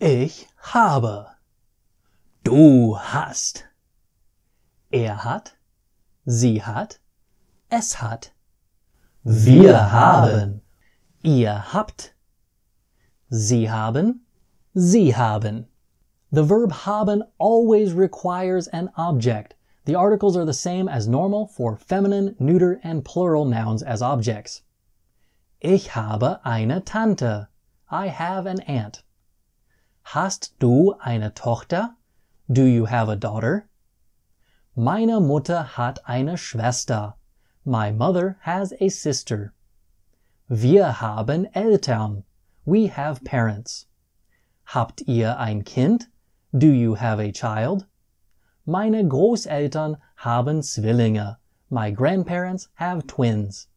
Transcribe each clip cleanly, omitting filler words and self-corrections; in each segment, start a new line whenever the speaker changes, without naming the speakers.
Ich habe. Du hast. Er hat. Sie hat. Es hat. Wir haben. Ihr habt. Sie haben. Sie haben. The verb haben always requires an object. The articles are the same as normal for feminine, neuter, and plural nouns as objects. Ich habe eine Tante. I have an aunt. Hast du eine Tochter? Do you have a daughter? Meine Mutter hat eine Schwester. My mother has a sister. Wir haben Eltern. We have parents. Habt ihr ein Kind? Do you have a child? Meine Großeltern haben Zwillinge. My grandparents have twins.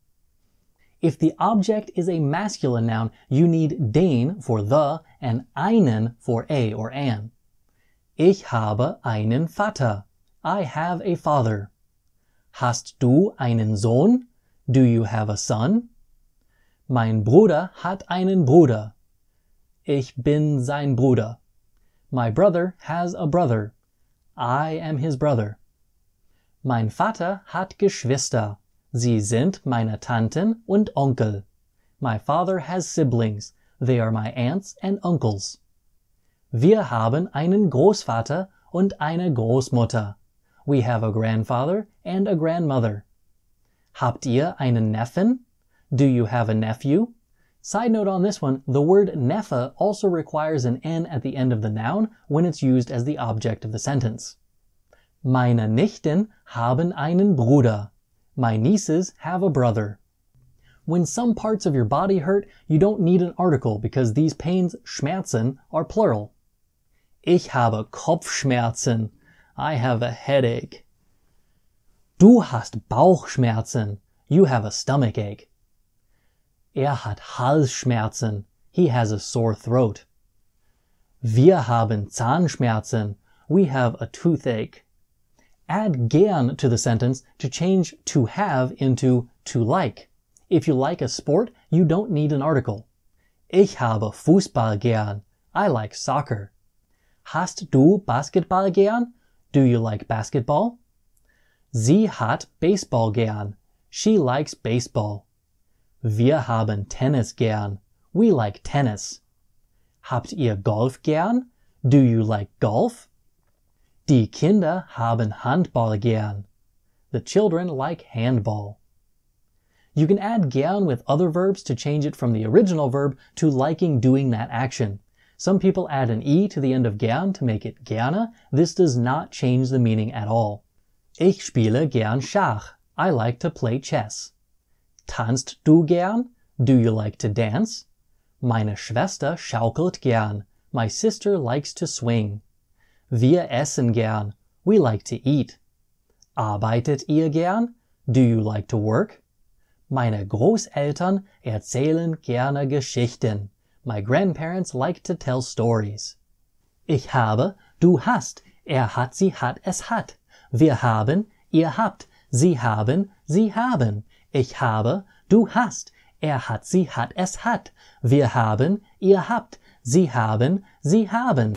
If the object is a masculine noun, you need den for the and einen for a or an. Ich habe einen Vater. I have a father. Hast du einen Sohn? Do you have a son? Mein Bruder hat einen Bruder. Ich bin sein Bruder. My brother has a brother. I am his brother. Mein Vater hat Geschwister. Sie sind meine Tanten und Onkel. My father has siblings. They are my aunts and uncles. Wir haben einen Großvater und eine Großmutter. We have a grandfather and a grandmother. Habt ihr einen Neffen? Do you have a nephew? Side note on this one, the word Neffe also requires an N at the end of the noun when it's used as the object of the sentence. Meine Nichten haben einen Bruder. My nieces have a brother. When some parts of your body hurt, you don't need an article because these pains, Schmerzen, are plural. Ich habe Kopfschmerzen. I have a headache. Du hast Bauchschmerzen. You have a stomachache. Er hat Halsschmerzen. He has a sore throat. Wir haben Zahnschmerzen. We have a toothache. Add gern to the sentence to change to have into to like. If you like a sport, you don't need an article. Ich habe Fußball gern. I like soccer. Hast du Basketball gern? Do you like basketball? Sie hat Baseball gern. She likes baseball. Wir haben Tennis gern. We like tennis. Habt ihr Golf gern? Do you like golf? Die Kinder haben Handball gern. The children like handball. You can add gern with other verbs to change it from the original verb to liking doing that action. Some people add an E to the end of gern to make it gerne. This does not change the meaning at all. Ich spiele gern Schach. I like to play chess. Tanzt du gern? Do you like to dance? Meine Schwester schaukelt gern. My sister likes to swing. Wir essen gern. We like to eat. Arbeitet ihr gern? Do you like to work? Meine Großeltern erzählen gerne Geschichten. My grandparents like to tell stories. Ich habe, du hast, er hat, sie hat, es hat. Wir haben, ihr habt, sie haben, sie haben. Ich habe, du hast, er hat, sie hat, es hat. Wir haben, ihr habt, sie haben, sie haben.